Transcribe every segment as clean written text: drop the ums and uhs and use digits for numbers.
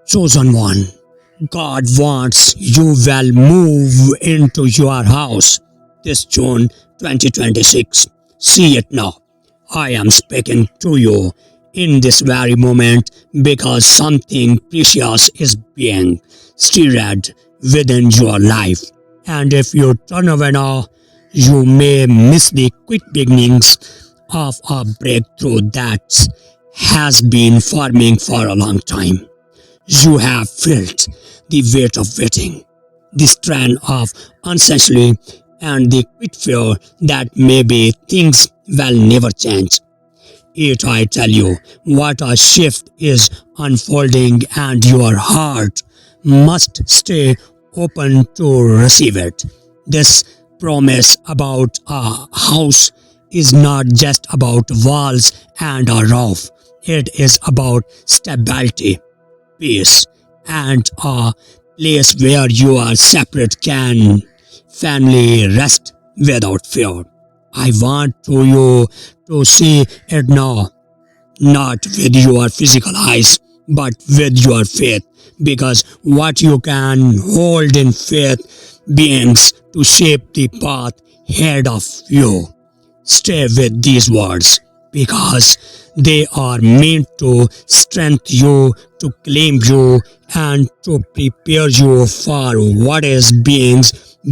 Chosen one, God wants you will move into your house this June 2026. See it now. I am speaking to you in this very moment because something precious is being stirred within your life. And if you turn away now, you may miss the quick beginnings of a breakthrough that has been forming for a long time. You have felt the weight of waiting, the strain of uncertainty, and the quick fear that maybe things will never change. Yet I tell you, what a shift is unfolding, and your heart must stay open to receive it. This promise about a house is not just about walls and a roof. It is about stability, peace, and a place where you are separate can family rest without fear. I want you to see it now, not with your physical eyes, but with your faith, because what you can hold in faith begins to shape the path ahead of you. Stay with these words because they are meant to strengthen you, to claim you, and to prepare you for what is being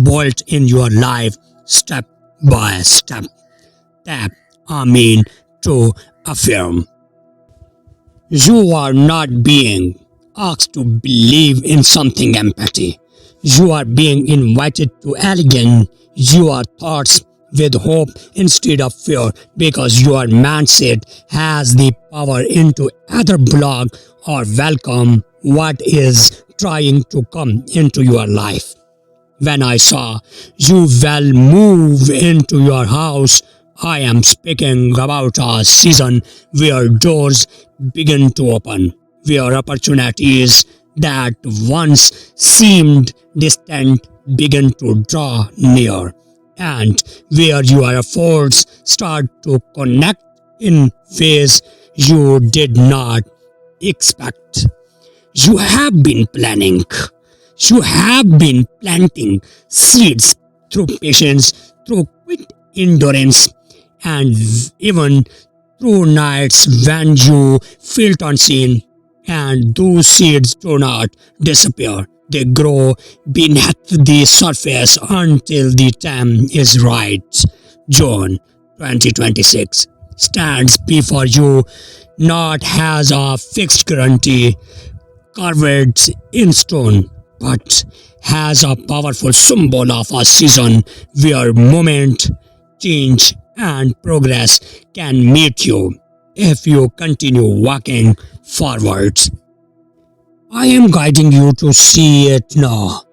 built in your life step by step. Tap Amen to affirm. You are not being asked to believe in something empty. You are being invited to align your thoughts with hope instead of fear, because your mindset has the power into either block or welcome what is trying to come into your life. When I saw you will move into your house, I am speaking about a season where doors begin to open, where opportunities that once seemed distant begin to draw near, and where your efforts start to connect in ways you did not expect. You have been planning. You have been planting seeds through patience, through quick endurance, and even through nights when you felt unseen. And those seeds do not disappear. They grow beneath the surface until the time is right. John 2026 stands before you not as a fixed guarantee carved in stone, but has a powerful symbol of a season where moment, change, and progress can meet you if you continue walking forwards. I am guiding you to see it now,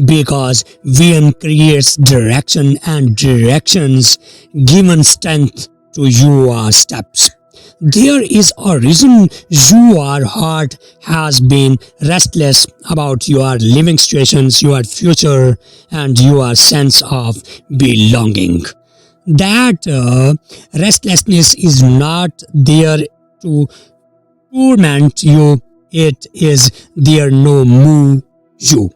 because vision creates direction, and directions given strength to your steps. There is a reason your heart has been restless about your living situations, your future, and your sense of belonging. That restlessness is not there to torment you, it is there to move you,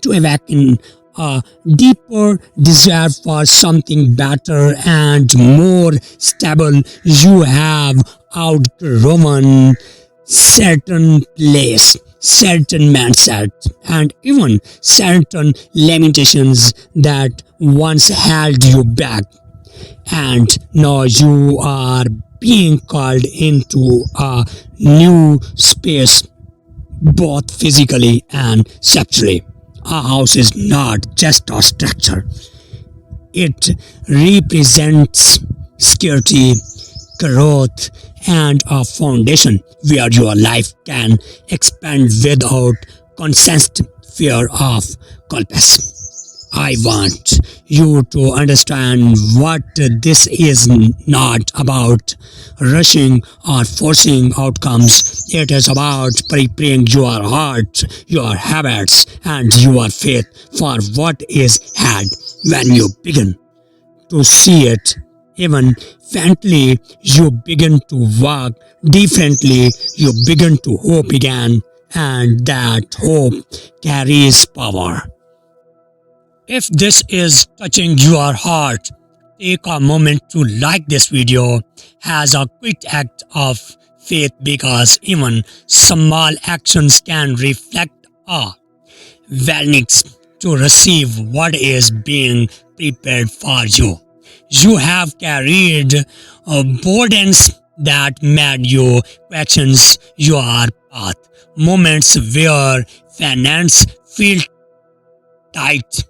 to awaken a deeper desire for something better and more stable. You have outgrown certain place, certain mindset, and even certain limitations that once held you back. And now you are being called into a new space, both physically and sexually. A house is not just a structure. It represents security, growth, and a foundation where your life can expand without constant fear of collapse. I want you to understand what this is not about rushing or forcing outcomes. It is about preparing your heart, your habits, and your faith for what is ahead. When you begin to see it, even faintly, you begin to walk differently, you begin to hope again, and that hope carries power. If this is touching your heart, take a moment to like this video as a quick act of faith, because even small actions can reflect a willingness to receive what is being prepared for you. You have carried burdens that made you question your path, moments where finance feel tight,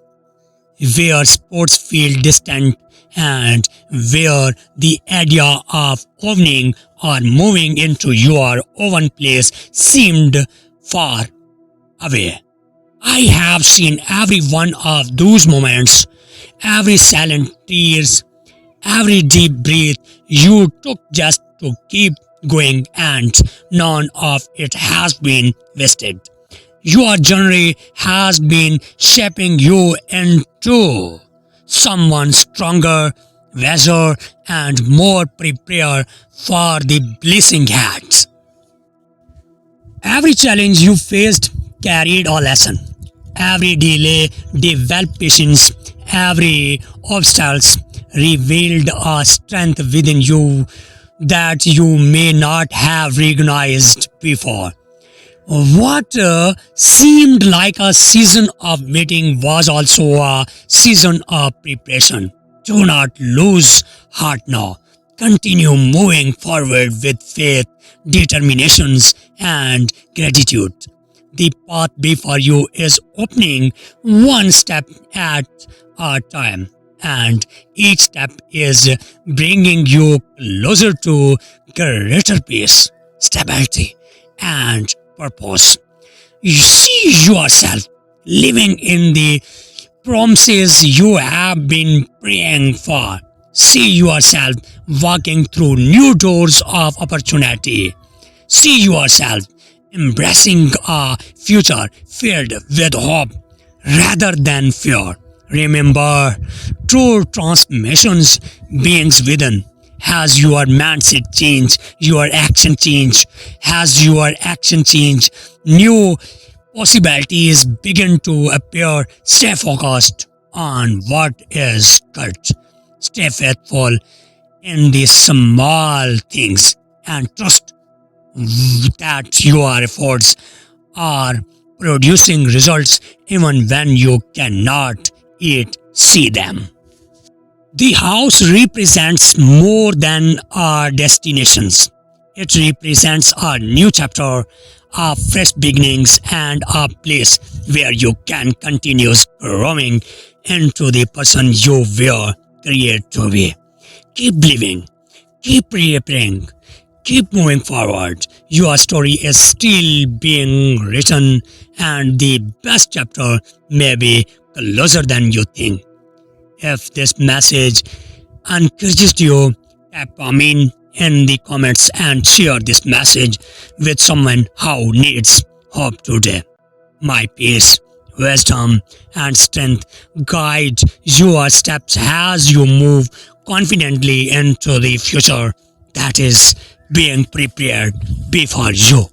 where sports feel distant, and where the idea of owning or moving into your own place seemed far away. I have seen every one of those moments, every silent tears, every deep breath you took just to keep going, and none of it has been wasted. Your journey has been shaping you into someone stronger, wiser, and more prepared for the blessing ahead. Every challenge you faced carried a lesson. Every delay developed patience. Every obstacle revealed a strength within you that you may not have recognized before. What seemed like a season of waiting was also a season of preparation. Do not lose heart now. Continue moving forward with faith, determinations, and gratitude. The path before you is opening one step at a time, and each step is bringing you closer to greater peace, stability, and purpose. You see yourself living in the promises you have been praying for. See yourself walking through new doors of opportunity. See yourself embracing a future filled with hope rather than fear. Remember, true transformations begins within. Has your mindset change, your action change? Has your action change? New possibilities begin to appear. Stay focused on what is good. Stay faithful in the small things, and trust that your efforts are producing results even when you cannot yet see them. The house represents more than our destinations. It represents a new chapter, a fresh beginnings, and a place where you can continue growing into the person you were created to be. Keep living, keep preparing, keep moving forward. Your story is still being written, and the best chapter may be closer than you think. If this message encourages you, tap Amin in the comments and share this message with someone who needs hope today. My peace, wisdom, and strength guide your steps as you move confidently into the future that is being prepared before you.